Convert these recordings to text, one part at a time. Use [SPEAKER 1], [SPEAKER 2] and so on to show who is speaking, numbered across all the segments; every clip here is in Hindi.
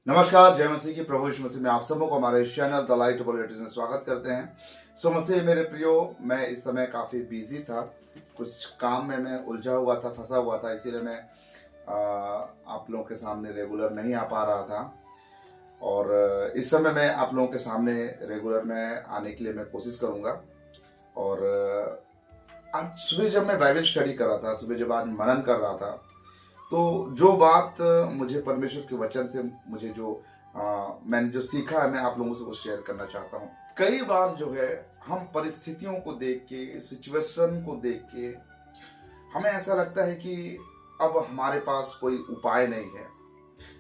[SPEAKER 1] नमस्कार, जय मसीह की। प्रभु यीशु मसीह में आप सबों को हमारे इस चैनल द लाइट में स्वागत करते हैं। सो मसीह मेरे प्रियो, मैं इस समय काफ़ी बिजी था, कुछ काम में मैं उलझा हुआ था, फंसा हुआ था, इसीलिए मैं आप लोगों के सामने रेगुलर नहीं आ पा रहा था। और इस समय मैं आप लोगों के सामने रेगुलर में आने के लिए मैं कोशिश करूँगा। और आज सुबह जब मैं बाइबल स्टडी कर रहा था, सुबह जब आज मनन कर रहा था, तो जो बात मुझे परमेश्वर के वचन से मुझे जो मैंने जो सीखा है, मैं आप लोगों से वो शेयर करना चाहता हूँ। कई बार जो है हम परिस्थितियों को देख के, सिचुएशन को देख के हमें ऐसा लगता है कि अब हमारे पास कोई उपाय नहीं है।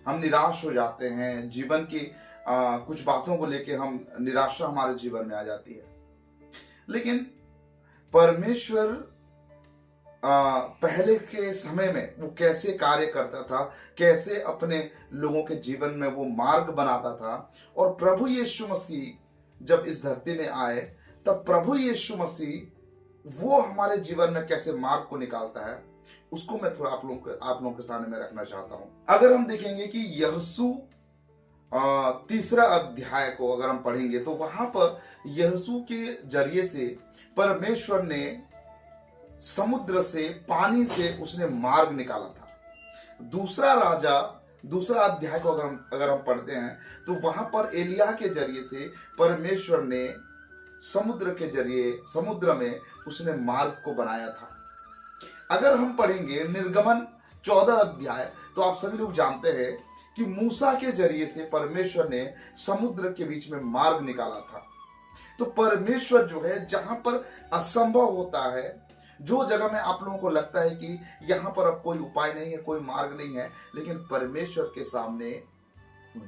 [SPEAKER 1] हम निराश हो जाते हैं, जीवन की कुछ बातों को लेके हम निराशा हमारे जीवन में आ जाती है। लेकिन परमेश्वर पहले के समय में वो कैसे कार्य करता था, कैसे अपने लोगों के जीवन में वो मार्ग बनाता था। और प्रभु यीशु मसीह जब इस धरती में आए, तब प्रभु यीशु मसीह वो हमारे जीवन में कैसे मार्ग को निकालता है, उसको मैं थोड़ा आप लोगों के सामने में रखना चाहता हूं। अगर हम देखेंगे कि यहोशू तीसरा अध्याय को अगर हम पढ़ेंगे, तो वहां पर यहोशू के जरिए से परमेश्वर ने समुद्र से, पानी से उसने मार्ग निकाला था। दूसरा अध्याय को अगर हम पढ़ते हैं, तो वहां पर एलिय्याह के जरिए से परमेश्वर ने समुद्र में उसने मार्ग को बनाया था। अगर हम पढ़ेंगे निर्गमन 14 अध्याय, तो आप सभी लोग जानते हैं कि मूसा के जरिए से परमेश्वर ने समुद्र के बीच में मार्ग निकाला था। तो परमेश्वर जो है, जहां पर असंभव होता है, जो जगह में आप लोगों को लगता है कि यहां पर अब कोई उपाय नहीं है, कोई मार्ग नहीं है, लेकिन परमेश्वर के सामने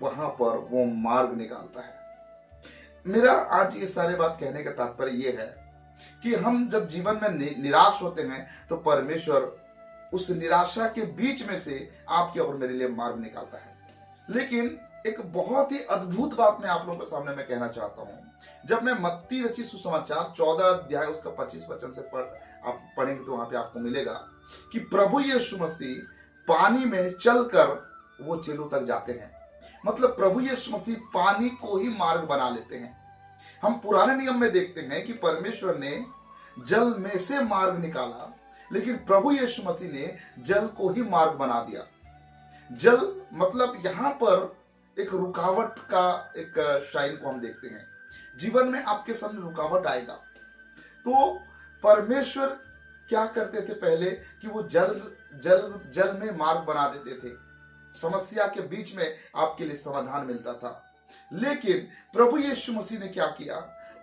[SPEAKER 1] वहां पर वो मार्ग निकालता है। मेरा आज ये सारे बात कहने का तात्पर्य ये है कि हम जब जीवन में निराश होते हैं, तो परमेश्वर उस निराशा के बीच में से आपके और मेरे लिए मार्ग निकालता है। लेकिन एक बहुत ही अद्भुत बात मैं आप लोगों के सामने मैं कहना चाहता हूं। जब मैं मत्ती रचित सुसमाचार 14 अध्याय उसका 25 वचन से आप पढ़ेंगे, तो वहां पे आपको मिलेगा कि प्रभु यीशु मसीह पानी में चलकर वो चेलों तक जाते हैं। मतलब प्रभु यीशु मसीह पानी को ही मार्ग बना लेते हैं। हम पुराने नियम में देखते हैं कि परमेश्वर ने जल में से मार्ग निकाला, लेकिन प्रभु यीशु मसीह ने जल को ही मार्ग बना दिया। जल मतलब यहां पर एक रुकावट का एक शाइन को हम देखते हैं। जीवन में आपके सामने रुकावट आएगा, तो परमेश्वर क्या करते थे पहले कि वो जल में मार्ग बना देते थे। समस्या के बीच में आपके लिए समाधान मिलता था। लेकिन प्रभु यीशु मसीह ने क्या किया,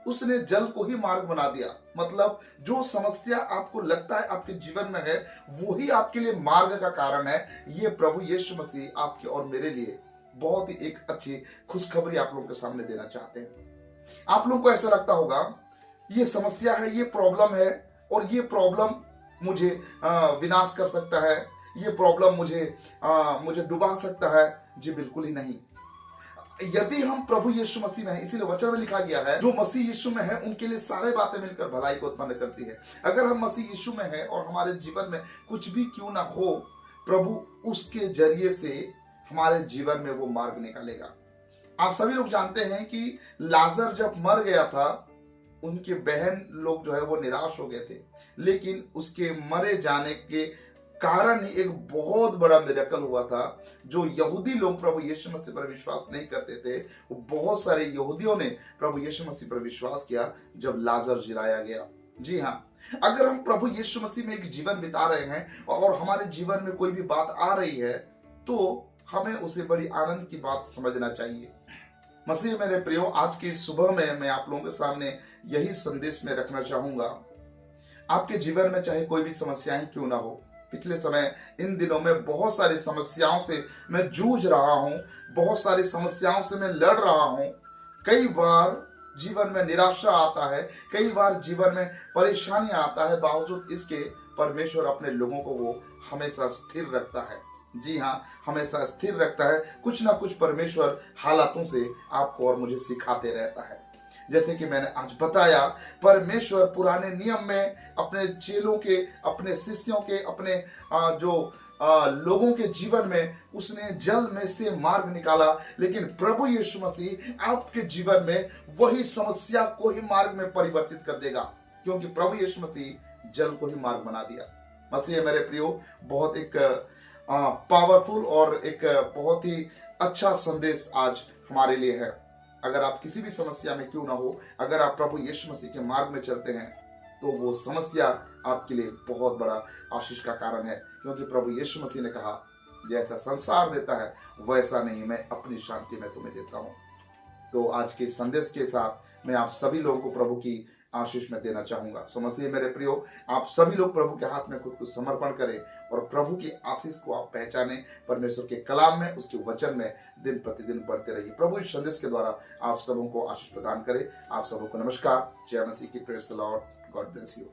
[SPEAKER 1] उसने जल को ही मार्ग बना दिया। मतलब जो समस्या आपको लगता है आपके जीवन में है, वो ही आपके लिए मार्ग का कारण है। ये प्रभु यीशु मसीह आपके और मेरे लिए बहुत ही एक अच्छी खुशखबरी आप लोगों के सामने देना चाहते हैं। आप लोगों को ऐसा लगता होगा ये समस्या है, ये प्रॉब्लम है, और ये प्रॉब्लम मुझे विनाश कर सकता है, ये प्रॉब्लम मुझे डुबा सकता है। जी बिल्कुल ही नहीं। यदि हम प्रभु यीशु मसीह में हैं, इसीलिए वचन में लिखा गया है, जो मसीह यीशु में है उनके लिए सारे बातें मिलकर भलाई को उत्पन्न करती है। अगर हम मसीह यीशु में हैं और हमारे जीवन में कुछ भी क्यों ना हो, प्रभु उसके जरिए से हमारे जीवन में वो मार्ग निकालेगा। आप सभी लोग जानते हैं कि लाजर जब मर गया था, उनके बहन लोग जो है वो निराश हो गए थे, लेकिन उसके मरे जाने के कारण ही एक बहुत बड़ा मिरेकल हुआ था। जो यहूदी लोग प्रभु यीशु मसीह पर विश्वास नहीं करते थे, वो बहुत सारे यहूदियों ने प्रभु यीशु मसीह पर विश्वास किया जब लाजर जिलाया गया। जी हाँ, अगर हम प्रभु यीशु मसीह में एक जीवन बिता रहे हैं और हमारे जीवन में कोई भी बात आ रही है, तो हमें उसे बड़ी आनंद की बात समझना चाहिए। मसीह मेरे प्रियो, आज की सुबह में मैं आप लोगों के सामने यही संदेश में रखना चाहूंगा। आपके जीवन में चाहे कोई भी समस्याएं क्यों ना हो, पिछले समय इन दिनों में बहुत सारी समस्याओं से मैं जूझ रहा हूं, बहुत सारी समस्याओं से मैं लड़ रहा हूं। कई बार जीवन में निराशा आता है, कई बार जीवन में परेशानी आता है, बावजूद इसके परमेश्वर अपने लोगों को वो हमेशा स्थिर रखता है। जी हाँ, हमेशा स्थिर रखता है। कुछ ना कुछ परमेश्वर हालातों से आपको और मुझे सिखाते रहता है। जैसे कि मैंने आज बताया, परमेश्वर पुराने नियम में अपने चेलों के, अपने शिष्यों के, अपने जो लोगों के जीवन में उसने जल में से मार्ग निकाला, लेकिन प्रभु यीशु मसीह आपके जीवन में वही समस्या को ही मार्ग में परिवर्तित कर देगा, क्योंकि प्रभु यीशु मसीह जल को ही मार्ग बना दिया। मसीह मेरे प्रियो, बहुत एक पावरफुल और एक बहुत ही अच्छा संदेश आज हमारे लिए है। अगर आप किसी भी समस्या में क्यों ना हो, अगर आप प्रभु यीशु मसीह के मार्ग में चलते हैं तो वो समस्या आपके लिए बहुत बड़ा आशीष का कारण है, क्योंकि प्रभु यीशु मसीह ने कहा, जैसा संसार देता है वैसा नहीं, मैं अपनी शांति में तुम्हें देता हूं। तो आज के संदेश के साथ मैं आप सभी लोगों को प्रभु की आशीष में देना चाहूंगा। सो मसीह मेरे प्रियो, आप सभी लोग प्रभु के हाथ में खुद को समर्पण करें और प्रभु की आशीष को आप पहचाने। परमेश्वर के कलाम में, उसके वचन में दिन प्रतिदिन बढ़ते रहिए। प्रभु इस संदेश के द्वारा आप सबों को आशीष प्रदान करे। आप सबों को नमस्कार। जय मसीह की। Praise the Lord. God bless you.